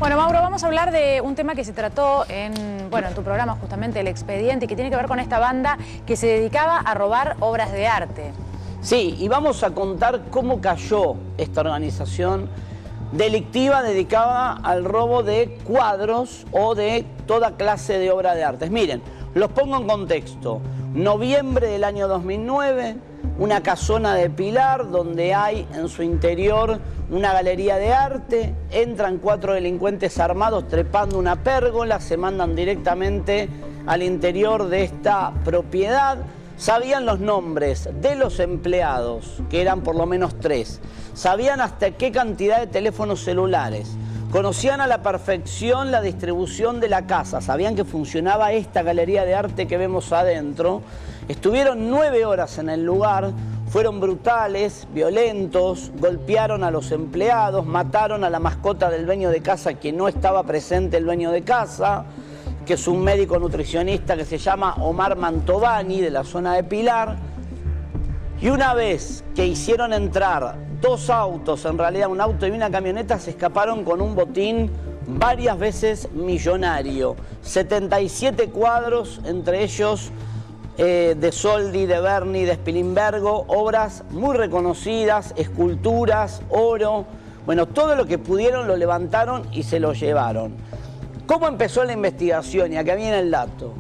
Bueno, Mauro, vamos a hablar de un tema que se trató en tu programa, justamente El Expediente, y que tiene que ver con esta banda que se dedicaba a robar obras de arte. Sí, y vamos a contar cómo cayó esta organización delictiva dedicada al robo de cuadros o de toda clase de obra de arte. Miren, los pongo en contexto. Noviembre del año 2009, una casona de Pilar donde hay en su interior una galería de arte, entran 4 delincuentes armados trepando una pérgola, se mandan directamente al interior de esta propiedad. Sabían los nombres de los empleados, que eran por lo menos 3. Sabían hasta qué cantidad de teléfonos celulares. Conocían a la perfección la distribución de la casa. Sabían que funcionaba esta galería de arte que vemos adentro. Estuvieron 9 horas en el lugar. Fueron brutales, violentos, golpearon a los empleados, mataron a la mascota del dueño de casa, que no estaba presente el dueño de casa, que es un médico nutricionista que se llama Omar Mantovani, de la zona de Pilar. Y una vez que hicieron entrar 2 autos, en realidad un auto y una camioneta, se escaparon con un botín varias veces millonario. 77 cuadros, entre ellos de Soldi, de Berni, de Spilimbergo, obras muy reconocidas, esculturas, oro. Bueno, todo lo que pudieron lo levantaron y se lo llevaron. ¿Cómo empezó la investigación? Y acá viene el dato.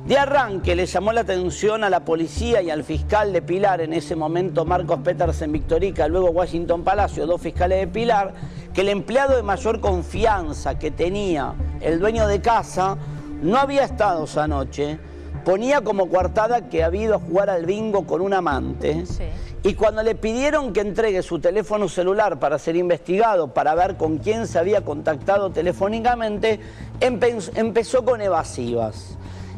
De arranque le llamó la atención a la policía y al fiscal de Pilar, en ese momento Marcos Petersen Victorica, luego Washington Palacio, 2 fiscales de Pilar, que el empleado de mayor confianza que tenía el dueño de casa no había estado esa noche, ponía como coartada que había ido a jugar al bingo con un amante. Sí. Y cuando le pidieron que entregue su teléfono celular para ser investigado, para ver con quién se había contactado telefónicamente, empezó con evasivas.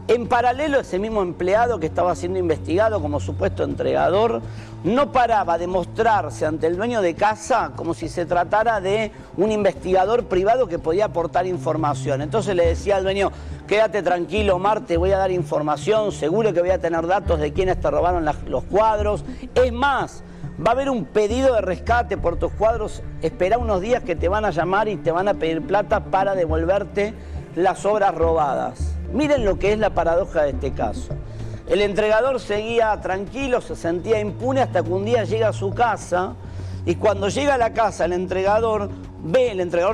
En paralelo, ese mismo empleado que estaba siendo investigado como supuesto entregador no paraba de mostrarse ante el dueño de casa como si se tratara de un investigador privado que podía aportar información. Entonces le decía al dueño: quédate tranquilo, Omar, te voy a dar información, seguro que voy a tener datos de quiénes te robaron los cuadros. Es más, va a haber un pedido de rescate por tus cuadros, espera unos días que te van a llamar y te van a pedir plata para devolverte las obras robadas. Miren lo que es la paradoja de este caso. El entregador seguía tranquilo, se sentía impune, hasta que un día llega a su casa, y cuando llega a la casa el entregador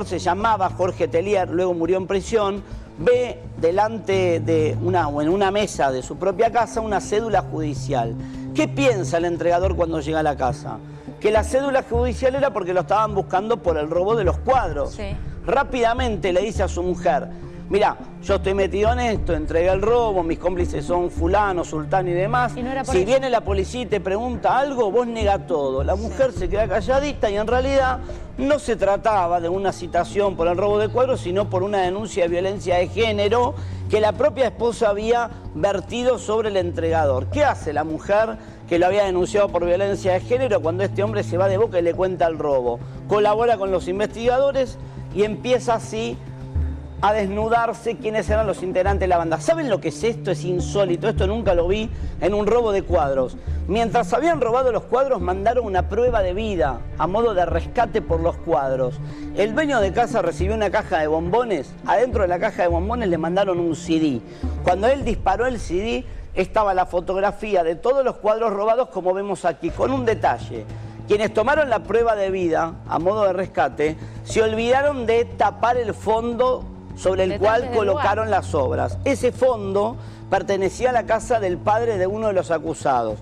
se llamaba Jorge Telier, luego murió en prisión, ve delante de en una mesa de su propia casa una cédula judicial. ¿Qué piensa el entregador cuando llega a la casa? Que la cédula judicial era porque lo estaban buscando por el robo de los cuadros. Sí. Rápidamente le dice a su mujer: mirá, yo estoy metido en esto, entregué el robo, mis cómplices son fulano, sultano y demás. Si viene la policía y te pregunta algo, vos nega todo. La mujer se queda calladita y en realidad no se trataba de una citación por el robo de cuadros, sino por una denuncia de violencia de género que la propia esposa había vertido sobre el entregador. ¿Qué hace la mujer que lo había denunciado por violencia de género cuando este hombre se va de boca y le cuenta el robo? Colabora con los investigadores y empieza así a desnudarse quiénes eran los integrantes de la banda. ¿Saben lo que es esto? Es insólito, esto nunca lo vi en un robo de cuadros. Mientras habían robado los cuadros, mandaron una prueba de vida a modo de rescate por los cuadros. El dueño de casa recibió una caja de bombones, adentro de la caja de bombones le mandaron un CD. Cuando él disparó el CD, estaba la fotografía de todos los cuadros robados, como vemos aquí, con un detalle. Quienes tomaron la prueba de vida a modo de rescate se olvidaron de tapar el fondo sobre el cual colocaron las obras. Ese fondo pertenecía a la casa del padre de uno de los acusados.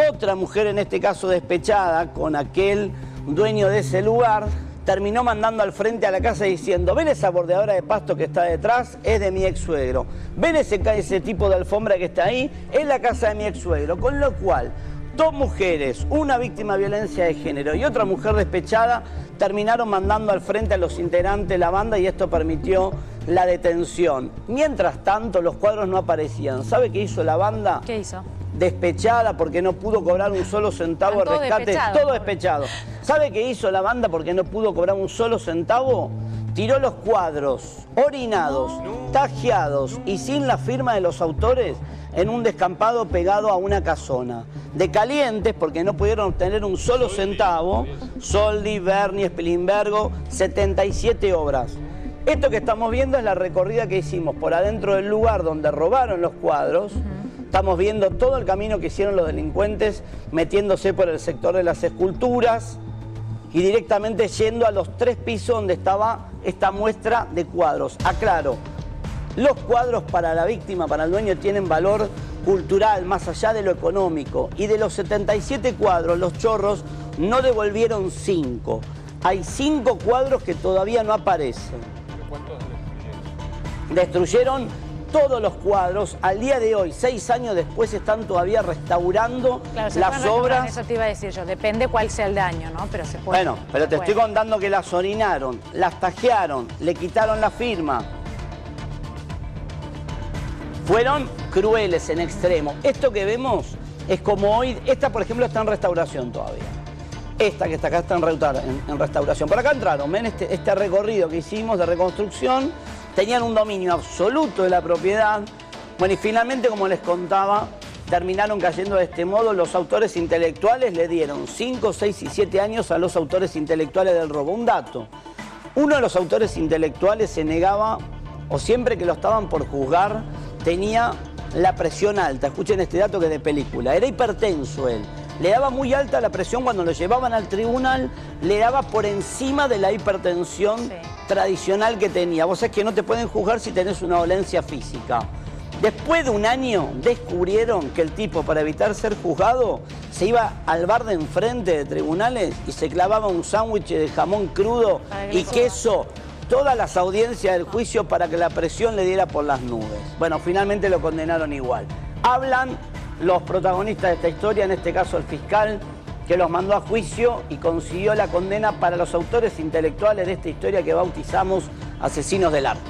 Otra mujer, en este caso despechada con aquel dueño de ese lugar, terminó mandando al frente a la casa diciendo: ven esa bordeadora de pasto que está detrás, es de mi ex suegro. Ven ese tipo de alfombra que está ahí, es la casa de mi ex suegro. Con lo cual, 2 mujeres, una víctima de violencia de género y otra mujer despechada, terminaron mandando al frente a los integrantes de la banda, y esto permitió la detención. Mientras tanto, los cuadros no aparecían. ¿Sabe qué hizo la banda? ¿Qué hizo? Despechada, porque no pudo cobrar un solo centavo de rescate. Todo despechado. ¿Sabe qué hizo la banda porque no pudo cobrar un solo centavo? Tiró los cuadros orinados, tajeados y sin la firma de los autores en un descampado pegado a una casona. De calientes, porque no pudieron obtener un solo centavo, Soldi, Berni, Spilimbergo, 77 obras. Esto que estamos viendo es la recorrida que hicimos por adentro del lugar donde robaron los cuadros. Estamos viendo todo el camino que hicieron los delincuentes metiéndose por el sector de las esculturas y directamente yendo a los 3 pisos donde estaba esta muestra de cuadros. Aclaro, los cuadros para la víctima, para el dueño, tienen valor cultural más allá de lo económico. Y de los 77 cuadros, los chorros no devolvieron 5. Hay 5 cuadros que todavía no aparecen. ¿Cuántos destruyeron? Destruyeron todos los cuadros. Al día de hoy, 6 años después, están todavía restaurando las obras. Eso te iba a decir yo, depende cuál sea el daño, ¿no? Pero se puede. Bueno, pero te estoy contando que las orinaron, las tajearon, le quitaron la firma. Fueron crueles en extremo. Esto que vemos es como hoy, esta por ejemplo está en restauración todavía. Esta que está acá está en restauración. Por acá entraron, ven este recorrido que hicimos de reconstrucción. Tenían un dominio absoluto de la propiedad. Bueno, y finalmente, como les contaba, terminaron cayendo de este modo. Los autores intelectuales le dieron 5, 6 y 7 años a los autores intelectuales del robo. Un dato, uno de los autores intelectuales se negaba, o siempre que lo estaban por juzgar, tenía la presión alta. Escuchen este dato que es de película. Era hipertenso él. Le daba muy alta la presión cuando lo llevaban al tribunal, le daba por encima de la hipertensión tradicional que tenía. Vos sabés que no te pueden juzgar si tenés una dolencia física. Después de un año descubrieron que el tipo, para evitar ser juzgado, se iba al bar de enfrente de tribunales y se clavaba un sándwich de jamón crudo y queso, todas las audiencias del juicio, para que la presión le diera por las nubes. Bueno, finalmente lo condenaron igual. Hablan los protagonistas de esta historia, en este caso el fiscal, que los mandó a juicio y consiguió la condena para los autores intelectuales de esta historia que bautizamos asesinos del arte.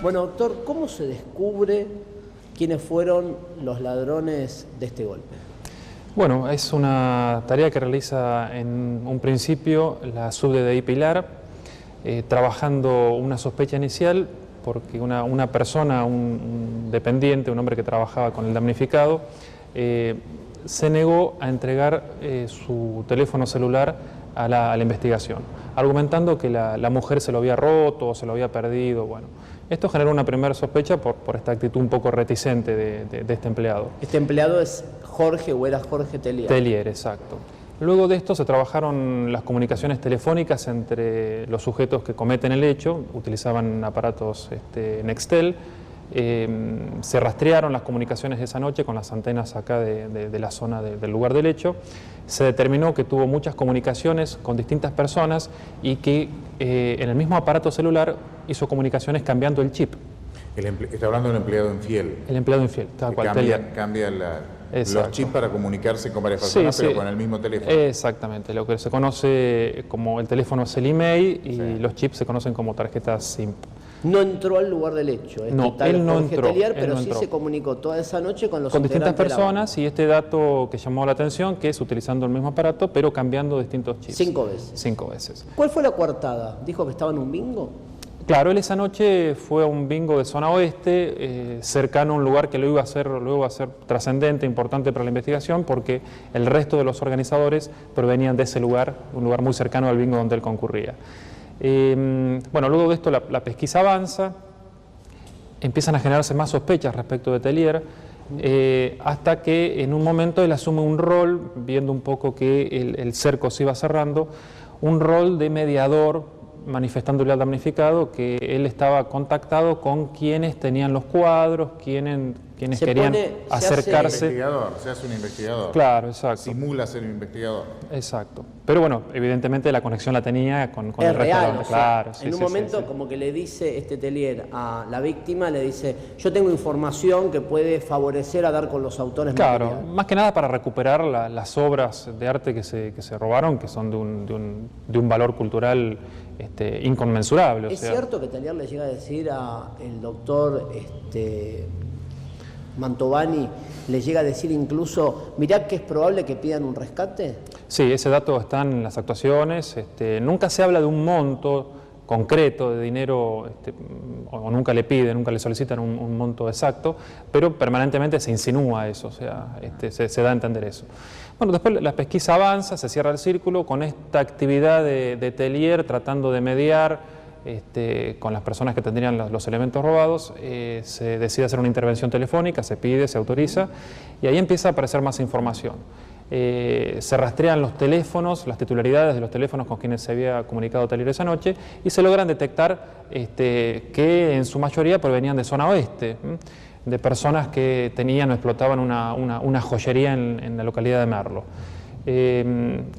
Bueno, doctor, ¿cómo se descubre quiénes fueron los ladrones de este golpe? Bueno, es una tarea que realiza en un principio la subDDI Pilar, trabajando una sospecha inicial porque una persona, un dependiente, un hombre que trabajaba con el damnificado, se negó a entregar su teléfono celular a la investigación, argumentando que la mujer se lo había roto o se lo había perdido. Bueno, esto generó una primera sospecha por esta actitud un poco reticente de este empleado. ¿Este empleado es Jorge o era Jorge Tellier? Tellier, exacto. Luego de esto se trabajaron las comunicaciones telefónicas entre los sujetos que cometen el hecho, utilizaban aparatos Nextel, se rastrearon las comunicaciones de esa noche con las antenas acá de la zona del lugar del hecho. Se determinó que tuvo muchas comunicaciones con distintas personas y que en el mismo aparato celular hizo comunicaciones cambiando el chip. Está hablando del empleado infiel. El empleado infiel, tal cual. Cambia los chips para comunicarse con varias personas, pero con el mismo teléfono. Exactamente, lo que se conoce como el teléfono es el email y los chips se conocen como tarjetas SIM. No entró al lugar del hecho. No, él no entró. Tellier, pero sí se comunicó toda esa noche con los distintas personas, y este dato que llamó la atención, que es utilizando el mismo aparato, pero cambiando distintos chips. 5 veces. 5 veces. ¿Cuál fue la coartada? ¿Dijo que estaba en un bingo? Claro, él esa noche fue a un bingo de zona oeste, cercano a un lugar que luego iba a ser trascendente, importante para la investigación, porque el resto de los organizadores provenían de ese lugar, un lugar muy cercano al bingo donde él concurría. Bueno, luego de esto la pesquisa avanza, empiezan a generarse más sospechas respecto de Tellier, hasta que en un momento él asume un rol, viendo un poco que el cerco se iba cerrando, un rol de mediador, manifestándole al damnificado que él estaba contactado con quienes tenían los cuadros, quienes querían acercarse. Se hace un investigador. Claro, exacto. Simula ser un investigador. Exacto. Pero bueno, evidentemente la conexión la tenía con el resto real, de claro. En un momento como que le dice Tellier a la víctima, le dice, yo tengo información que puede favorecer a dar con los autores. Claro, materiales. más que nada para recuperar las obras de arte que se robaron, que son de un valor cultural inconmensurable. ¿Es cierto que Tellier le llega a decir al doctor Mantovani, le llega a decir incluso, mirá que es probable que pidan un rescate? Sí, ese dato está en las actuaciones. Nunca se habla de un monto concreto de dinero, o nunca le piden, nunca le solicitan un monto exacto, pero permanentemente se insinúa eso, o sea, se da a entender eso. Bueno, después la pesquisa avanza, se cierra el círculo con esta actividad de Tellier tratando de mediar con las personas que tendrían los elementos robados. Se decide hacer una intervención telefónica, se pide, se autoriza, y ahí empieza a aparecer más información. Se rastrean los teléfonos, las titularidades de los teléfonos con quienes se había comunicado Tellier esa noche, y se logran detectar que en su mayoría provenían de zona oeste, de personas que tenían o explotaban una joyería en la localidad de Merlo.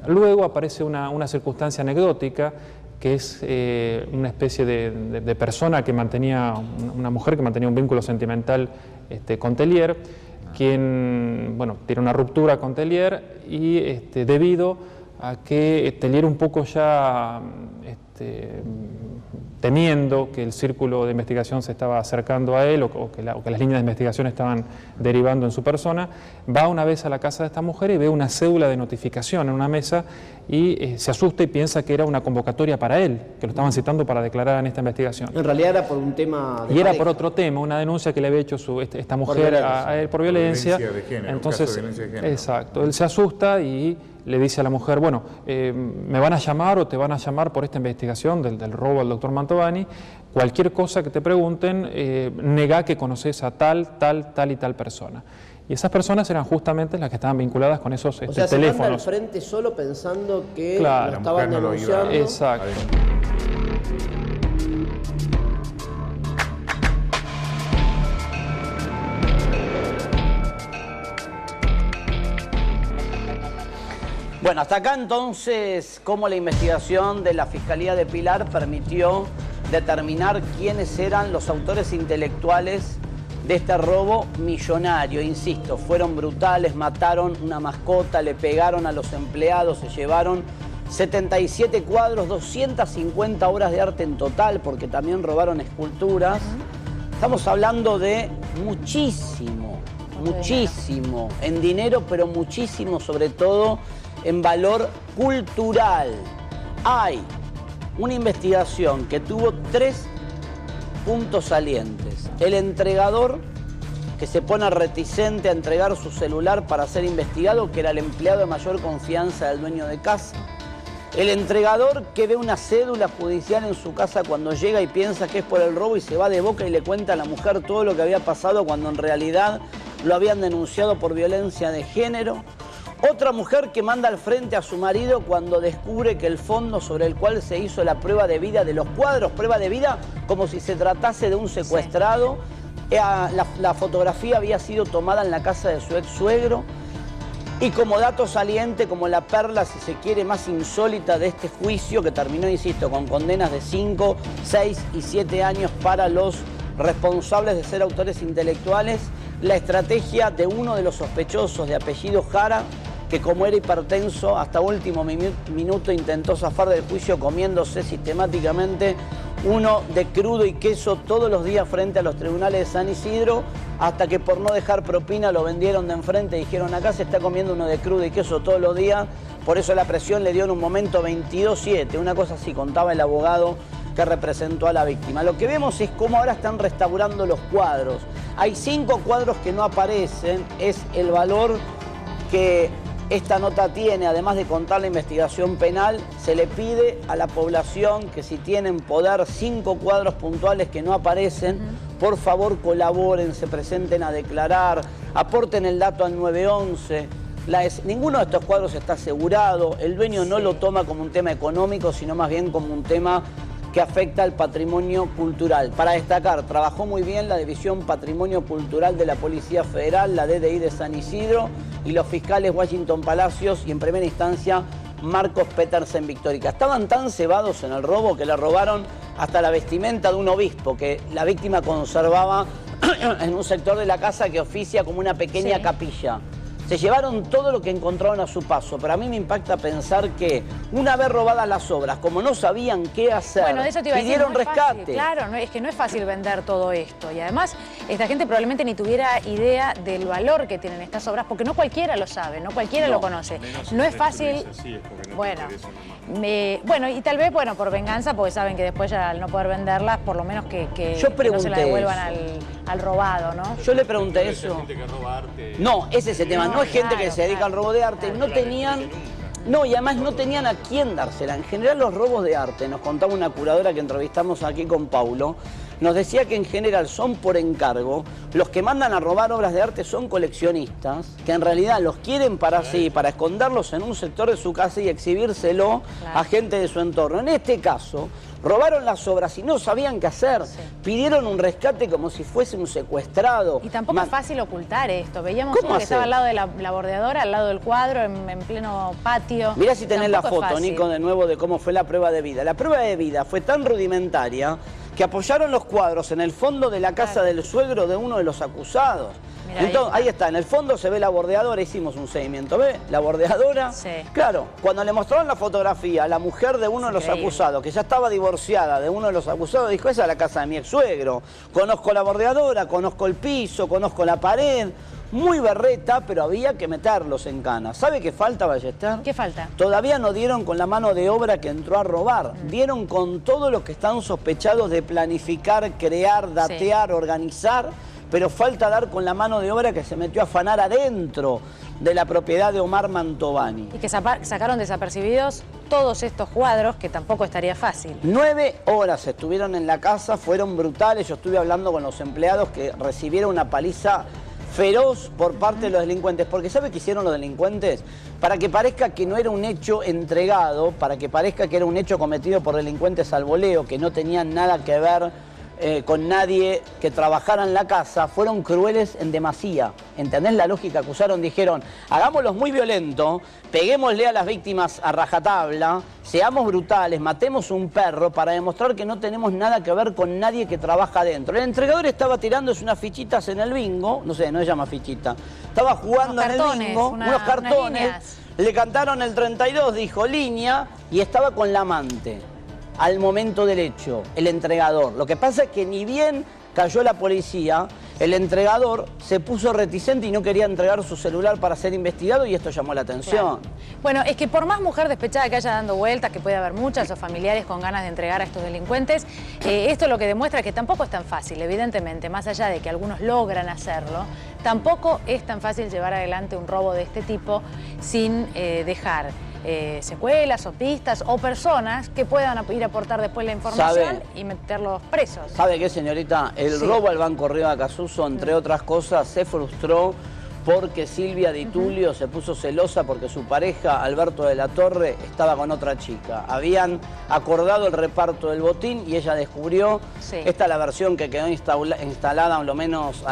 Luego aparece una circunstancia anecdótica, que es una especie de persona que mantenía, una mujer que mantenía un vínculo sentimental con Tellier, quien, bueno, tiene una ruptura con Tellier y debido a que Tellier un poco ya temiendo que el círculo de investigación se estaba acercando a él o que las líneas de investigación estaban derivando en su persona, va una vez a la casa de esta mujer y ve una cédula de notificación en una mesa y se asusta y piensa que era una convocatoria para él, que lo estaban citando para declarar en esta investigación. En realidad era por un tema de Y era pareja. por otro tema, una denuncia que le había hecho esta mujer a él por violencia. De género, Entonces, un caso de violencia de género. exacto, él se asusta y le dice a la mujer, bueno, me van a llamar o te van a llamar por esta investigación del robo al doctor Mantovani, cualquier cosa que te pregunten, negá que conoces a tal y tal persona. Y esas personas eran justamente las que estaban vinculadas con esos O sea, teléfonos. se manda al frente solo pensando que Claro. lo estaban La mujer no lo iba a- denunciando. Exacto. Bueno, hasta acá entonces cómo la investigación de la Fiscalía de Pilar permitió determinar quiénes eran los autores intelectuales de este robo millonario. Insisto, fueron brutales, mataron una mascota, le pegaron a los empleados, se llevaron 77 cuadros, 250 obras de arte en total, porque también robaron esculturas. Estamos hablando de muchísimo, muchísimo en dinero, pero muchísimo sobre todo en valor cultural. Hay una investigación que tuvo 3 puntos salientes. El entregador, que se pone reticente a entregar su celular para ser investigado, que era el empleado de mayor confianza del dueño de casa. El entregador que ve una cédula judicial en su casa cuando llega y piensa que es por el robo y se va de boca y le cuenta a la mujer todo lo que había pasado cuando en realidad lo habían denunciado por violencia de género. Otra mujer que manda al frente a su marido cuando descubre que el fondo sobre el cual se hizo la prueba de vida de los cuadros, prueba de vida como si se tratase de un secuestrado, la fotografía había sido tomada en la casa de su ex suegro. Y como dato saliente, como la perla, si se quiere, más insólita de este juicio, que terminó, insisto, con condenas de 5, 6 y 7 años para los responsables de ser autores intelectuales, la estrategia de uno de los sospechosos de apellido Jara, que como era hipertenso, hasta último minuto intentó zafar del juicio comiéndose sistemáticamente uno de crudo y queso todos los días frente a los tribunales de San Isidro, hasta que por no dejar propina lo vendieron de enfrente y dijeron: acá se está comiendo uno de crudo y queso todos los días, por eso la presión le dio en un momento 22-7, una cosa así contaba el abogado que representó a la víctima. Lo que vemos es cómo ahora están restaurando los cuadros. Hay 5 cuadros que no aparecen, es el valor que esta nota tiene, además de contar la investigación penal. Se le pide a la población que si tienen poder 5 cuadros puntuales que no aparecen, por favor colaboren, se presenten a declarar, aporten el dato al 911. Ninguno de estos cuadros está asegurado, el dueño no lo toma como un tema económico, sino más bien como un tema que afecta al patrimonio cultural. Para destacar, trabajó muy bien la División Patrimonio Cultural de la Policía Federal, la DDI de San Isidro, y los fiscales Washington Palacios y en primera instancia Marcos Petersen Victórica. Estaban tan cebados en el robo que le robaron hasta la vestimenta de un obispo que la víctima conservaba en un sector de la casa que oficia como una pequeña capilla. Se llevaron todo lo que encontraron a su paso, pero a mí me impacta pensar que una vez robadas las obras, como no sabían qué hacer, bueno, de eso te iba a decir, pidieron no es rescate. fácil, claro, es que no es fácil vender todo esto. Y además, esta gente probablemente ni tuviera idea del valor que tienen estas obras, porque no cualquiera lo sabe, no cualquiera lo conoce. No es fácil. Bueno, Bueno, y tal vez, bueno, por venganza, porque saben que después ya al no poder venderlas, por lo menos que no se la devuelvan al robado, ¿no? Yo le pregunté eso. Gente que roba arte. No, ese es el tema. No es gente claro, que se dedica al robo de arte. No tenían... No, y además no tenían a quién dársela. En general los robos de arte, nos contaba una curadora que entrevistamos aquí con Paulo, nos decía que en general son por encargo. Los que mandan a robar obras de arte son coleccionistas, que en realidad los quieren para esconderlos en un sector de su casa y exhibírselo a gente de su entorno. En este caso, robaron las obras y no sabían qué hacer. Sí. Pidieron un rescate como si fuese un secuestrado. Y tampoco es fácil ocultar esto. Veíamos uno que estaba al lado de la bordeadora, al lado del cuadro, en pleno patio. Mirá si tenés la foto, Nico, de nuevo, de cómo fue la prueba de vida. La prueba de vida fue tan rudimentaria que apoyaron los cuadros en el fondo de la casa del suegro de uno de los acusados. Mirá, entonces, ahí está, en el fondo se ve la bordeadora, hicimos un seguimiento, ¿ve? La bordeadora. Sí. Claro, cuando le mostraron la fotografía a la mujer de uno de los acusados, que ya estaba divorciada de uno de los acusados, dijo, esa es la casa de mi ex suegro. Conozco la bordeadora, conozco el piso, conozco la pared. Muy berreta, pero había que meterlos en cana. ¿Sabe qué falta, Ballester? ¿Qué falta? Todavía no dieron con la mano de obra que entró a robar. Dieron con todos los que están sospechados de planificar, crear, datear, organizar, pero falta dar con la mano de obra que se metió a afanar adentro de la propiedad de Omar Mantovani. Y que sacaron desapercibidos todos estos cuadros, que tampoco estaría fácil. 9 horas estuvieron en la casa, fueron brutales. Yo estuve hablando con los empleados que recibieron una paliza feroz por parte de los delincuentes, porque ¿sabe qué hicieron los delincuentes? Para que parezca que no era un hecho entregado, para que parezca que era un hecho cometido por delincuentes al voleo, que no tenían nada que ver con nadie que trabajara en la casa, fueron crueles en demasía. ¿Entendés la lógica que usaron? Dijeron, hagámoslos muy violentos, peguémosle a las víctimas a rajatabla, seamos brutales, matemos un perro para demostrar que no tenemos nada que ver con nadie que trabaja adentro. El entregador estaba tirándose unas fichitas en el bingo, no sé, no se llama fichita, estaba jugando en el bingo, unos cartones, le cantaron el 32, dijo línea, y estaba con la amante. Al momento del hecho, el entregador. Lo que pasa es que ni bien cayó la policía, el entregador se puso reticente y no quería entregar su celular para ser investigado y esto llamó la atención. Claro. Bueno, es que por más mujer despechada que haya dando vueltas, que puede haber muchas, o familiares con ganas de entregar a estos delincuentes, esto lo que demuestra que tampoco es tan fácil, evidentemente, más allá de que algunos logran hacerlo, tampoco es tan fácil llevar adelante un robo de este tipo sin dejar secuelas o pistas o personas que puedan ir a aportar después la información y meterlos presos. ¿Sabe qué, señorita? El robo al Banco Río Acasuso, entre otras cosas, se frustró porque Silvia Di Tulio se puso celosa porque su pareja, Alberto de la Torre, estaba con otra chica. Habían acordado el reparto del botín y ella descubrió, esta es la versión que quedó instalada al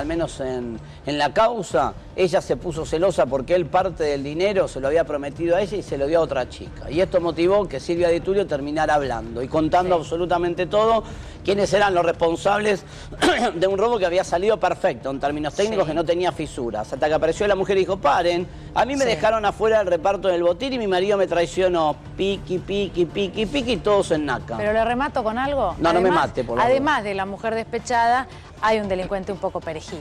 menos en la causa, ella se puso celosa porque él parte del dinero se lo había prometido a ella y se lo dio a otra chica. Y esto motivó que Silvia Di Tulio terminara hablando y contando absolutamente todo, quiénes eran los responsables de un robo que había salido perfecto, en términos técnicos, que no tenía fisuras. Hasta que apareció la mujer y dijo, paren, a mí me dejaron afuera del reparto del botín y mi marido me traicionó. Piqui, piqui, piqui, piqui, todos en naca. ¿Pero le remato con algo? No, además, no me mate, por favor. Además de la mujer despechada, hay un delincuente un poco perejil.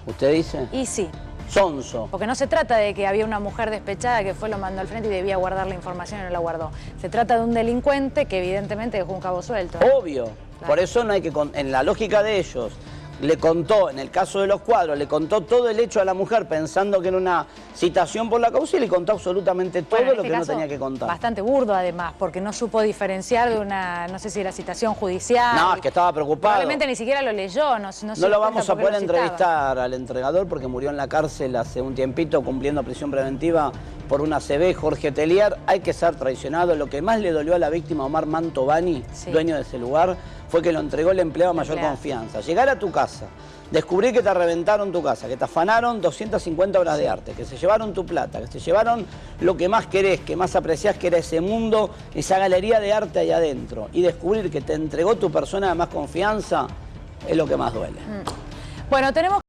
¿Usted dice? Y sí. Sonso. Porque no se trata de que había una mujer despechada que lo mandó al frente y debía guardar la información y no la guardó. Se trata de un delincuente que evidentemente dejó un cabo suelto. Obvio. Claro. Por eso no hay que, en la lógica de ellos, le contó, en el caso de los cuadros, le contó todo el hecho a la mujer pensando que era una citación por la causa y le contó absolutamente todo lo que no tenía que contar. Bastante burdo además, porque no supo diferenciar de una, no sé si era citación judicial. No, es que estaba preocupado. Probablemente ni siquiera lo leyó. No lo vamos a poder entrevistar al entregador porque murió en la cárcel hace un tiempito cumpliendo prisión preventiva por una CB, Jorge Telier. Hay que ser traicionado. Lo que más le dolió a la víctima, Omar Mantovani, dueño de ese lugar, fue que lo entregó el empleado a mayor confianza. Llegar a tu casa, descubrir que te reventaron tu casa, que te afanaron 250 obras de arte, que se llevaron tu plata, que se llevaron lo que más querés, que más apreciás, que era ese mundo, esa galería de arte ahí adentro, y descubrir que te entregó tu persona de más confianza, es lo que más duele. Bueno, tenemos